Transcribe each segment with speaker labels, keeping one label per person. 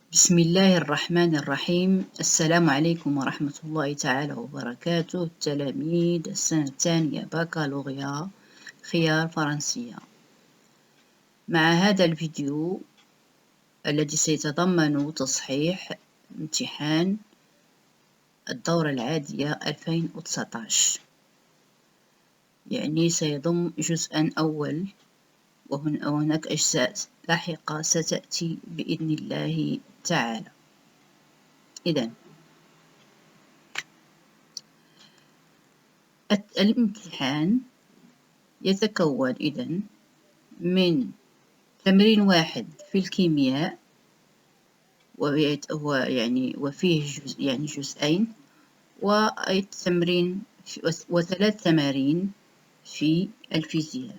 Speaker 1: بسم الله الرحمن الرحيم. السلام عليكم ورحمة الله تعالى وبركاته. تلاميذ السنة الثانية بكالوريا خيار فرنسية. مع هذا الفيديو الذي سيتضمن تصحيح امتحان الدورة العادية 2019، يعني سيضم جزءا أول وهناك أجزاء لاحقة ستأتي بإذن الله تعالى. إذن الامتحان يتكون إذن من تمرين واحد في الكيمياء، وفيه جزئين، وثلاث تمارين في الفيزياء.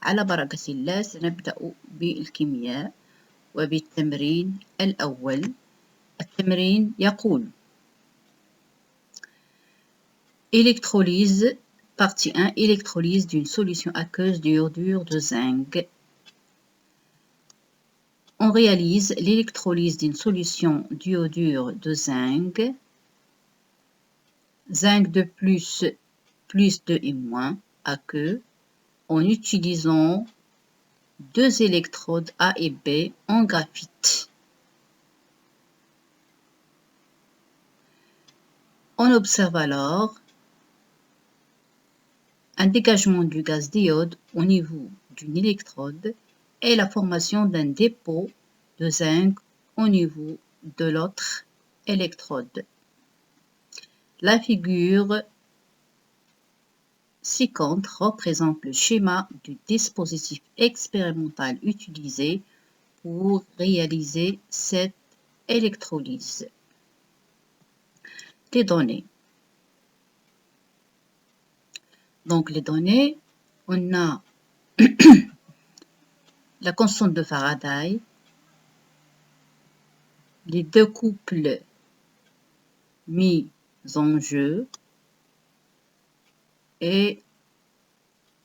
Speaker 1: على بركة الله سنبدأ بالكيمياء وبالتمرين الأول. التمرين يقول: électrolyse, partie 1, électrolyse d'une solution aqueuse d'iodure de zinc. On réalise l'électrolyse d'une solution d'iodure de zinc, zinc de plus, plus 2 et moins, aqueux, en utilisant deux électrodes A et B en graphite. On observe alors un dégagement du gaz d'iode au niveau d'une électrode et la formation d'un dépôt de zinc au niveau de l'autre électrode. La figure ci-contre représente le schéma du dispositif expérimental utilisé pour réaliser cette électrolyse. Les données. Donc les données, on a la constante de Faraday, les deux couples mis en jeu, et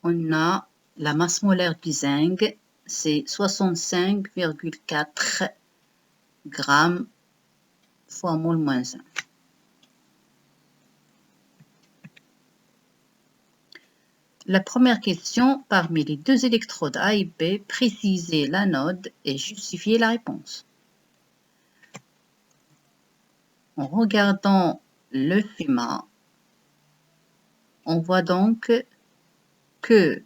Speaker 1: on a la masse molaire du zinc, c'est 65,4 grammes fois mol moins 1. La première question, parmi les deux électrodes A et B, précisez l'anode et justifiez la réponse. En regardant le schéma, on voit donc que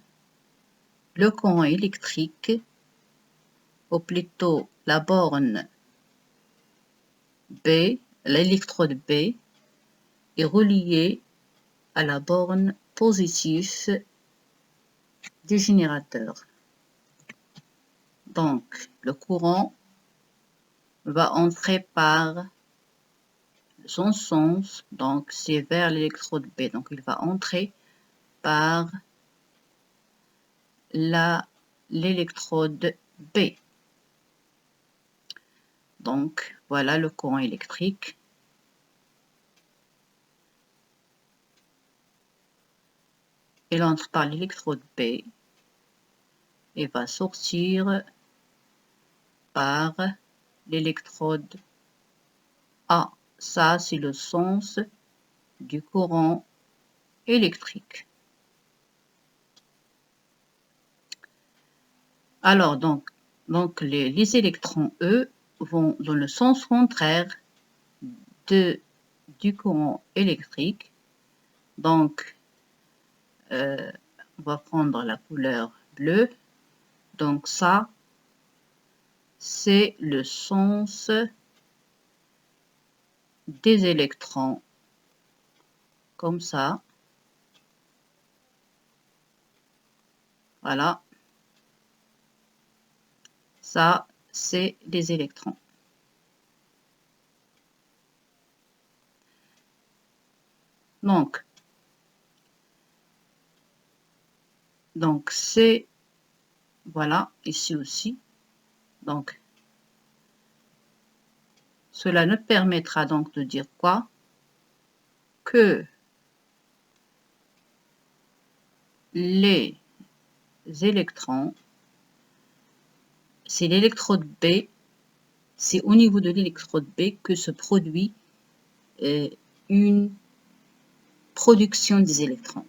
Speaker 1: le courant électrique, ou plutôt la borne B, l'électrode B, est reliée à la borne positive du générateur. Donc, le courant va entrer par son sens, donc c'est vers l'électrode B. Donc, il va entrer par l'électrode B. Donc, voilà le courant électrique. Il entre par l'électrode B et va sortir par l'électrode A. Ça, c'est le sens du courant électrique. Alors, donc les électrons, eux, vont dans le sens contraire du courant électrique. Donc, on va prendre la couleur bleue. Donc, ça, c'est le sens des électrons, comme ça. Voilà. Ça, c'est des électrons. Donc c'est, voilà, ici aussi. Donc, cela nous permettra donc de dire quoi? Que les électrons, c'est l'électrode B c'est au niveau de l'électrode B que se produit une production des électrons.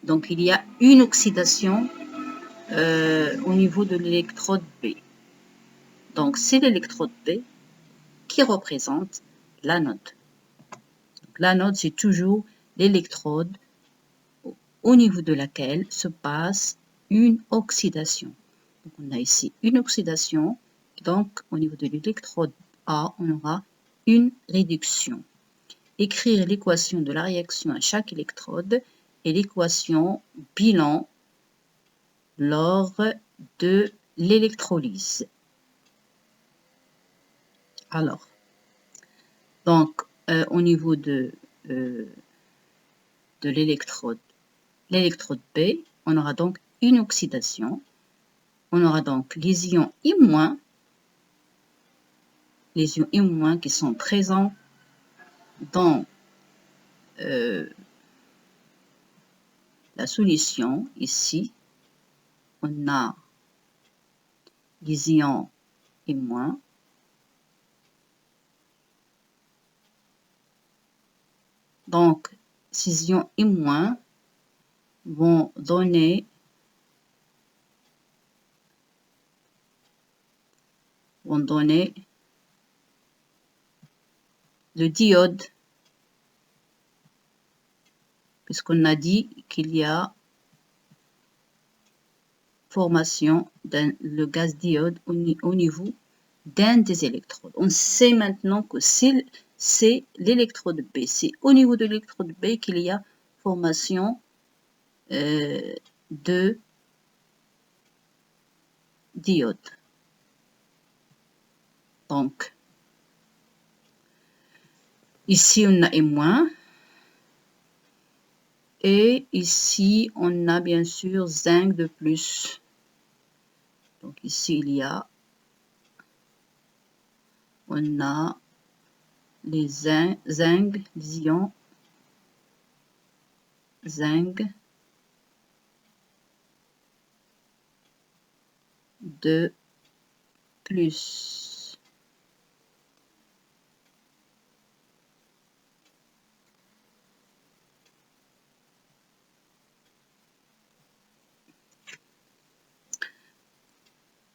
Speaker 1: Donc, il y a une oxydation au niveau de l'électrode B. Donc, c'est l'électrode B qui représente l'anode. L'anode, c'est toujours l'électrode au niveau de laquelle se passe une oxydation. Donc, on a ici une oxydation. Donc, au niveau de l'électrode A, on aura une réduction. Écrire l'équation de la réaction à chaque électrode et l'équation bilan lors de l'électrolyse. Alors, donc, au niveau de l'électrode B, on aura donc une oxydation. On aura donc les ions I-, qui sont présents dans la solution. Ici, on a les ions I-. Donc, ces ions I- vont donner le diode, puisqu'on a dit qu'il y a formation le gaz diode au niveau d'un des électrodes. On sait maintenant que c'est l'électrode B. C'est au niveau de l'électrode B qu'il y a formation de diode. Donc, ici on a I-, et ici on a bien sûr zinc de plus. Donc ici on a les zinc, les ions zinc de plus.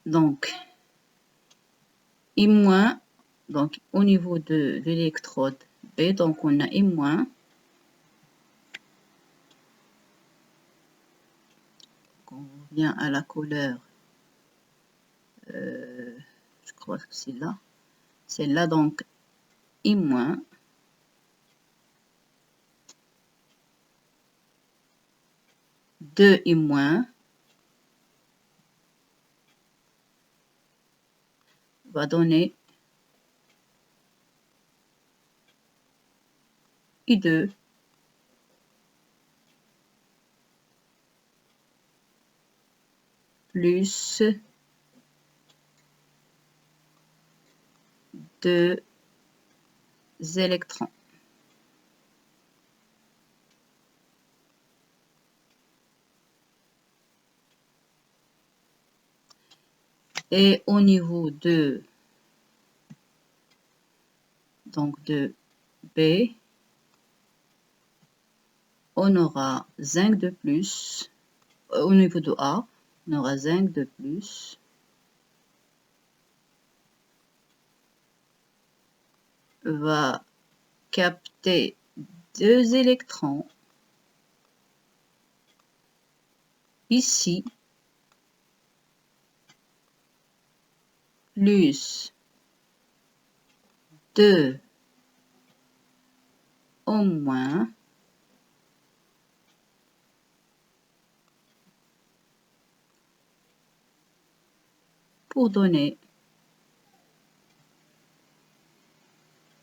Speaker 1: Donc, I-, donc au niveau de l'électrode B, donc on a I-. On revient à la couleur, je crois que c'est là. C'est là donc I-. De I- va donner I2 plus 2 électrons. Et au niveau de B, on aura zinc de plus. Au niveau de A, on aura zinc de plus. Va capter 2 électrons ici, plus 2 au moins, pour donner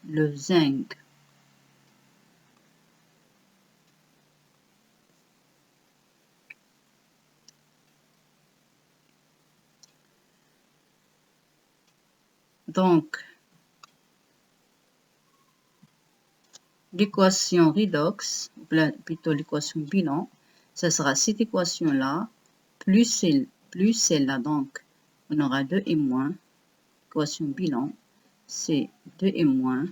Speaker 1: le zinc. Donc, l'équation redox, plutôt l'équation bilan, ce sera cette équation-là, plus celle-là. Donc, on aura 2 I- l'équation bilan, c'est 2 et moins.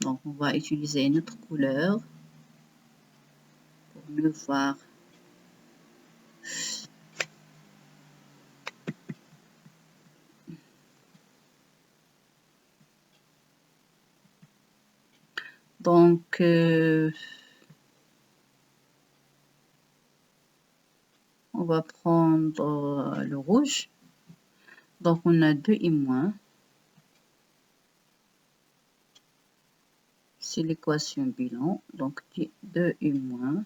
Speaker 1: Donc, on va utiliser une autre couleur pour mieux voir. Donc, on va prendre le rouge. Donc, on a 2 et moins. C'est l'équation bilan. Donc, 2 et moins.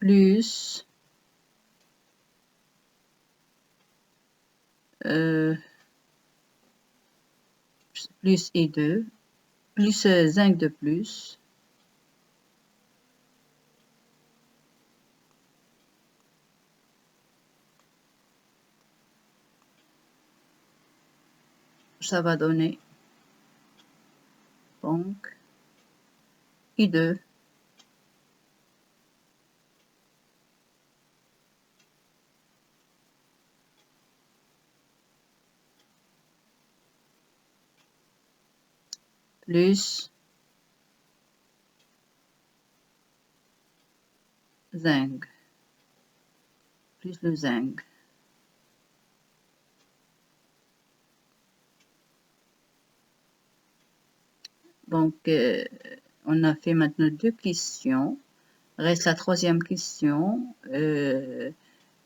Speaker 1: Plus plus et 2. Plus 5 de plus. Ça va donner donc I2 plus zinc, plus le zinc. Donc, on a fait maintenant 2 questions. Reste la troisième question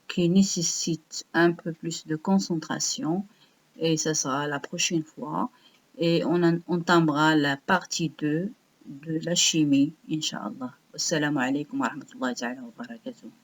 Speaker 1: qui nécessite un peu plus de concentration et ça sera la prochaine fois. Et on entamera la partie 2 de la chimie, Inch'Allah. Assalamu alaikum wa rahmatullahi wa barakatuh.